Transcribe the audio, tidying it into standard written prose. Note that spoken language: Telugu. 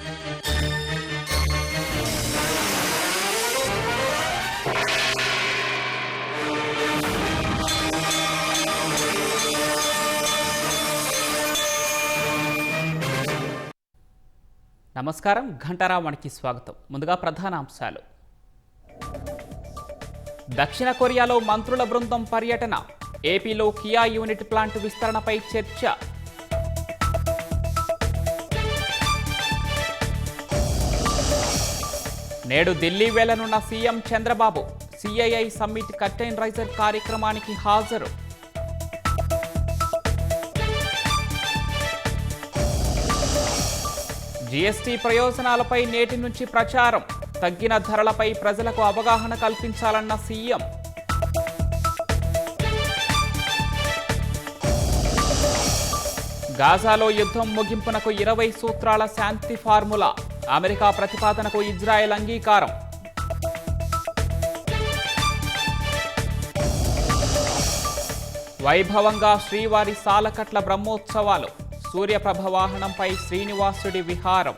నమస్కారం, ఘంటారావానికి స్వాగతం. ముందుగా ప్రధాన అంశాలు. దక్షిణ కొరియాలో మంత్రుల బృందం పర్యటన. ఏపీలో కియా యూనిట్ ప్లాంట్ విస్తరణపై చర్చ. నేడు ఢిల్లీ వెళ్లనున్న CM Chandrababu. CII summit curtain raiser కార్యక్రమానికి హాజరు. జీఎస్టీ ప్రయోజనాలపై నేటి నుంచి ప్రచారం. తగ్గిన ధరలపై ప్రజలకు అవగాహన కల్పించాలన్న సీఎం. గాజాలో యుద్ధం ముగింపునకు 20 సూత్రాల శాంతి ఫార్ములా. అమెరికా ప్రతిపాదనకు ఇజ్రాయెల్ అంగీకారం. వైభవంగా శ్రీవారి సాలకట్ల బ్రహ్మోత్సవాలు. సూర్యప్రభ వాహనంపై శ్రీనివాసుడి విహారం.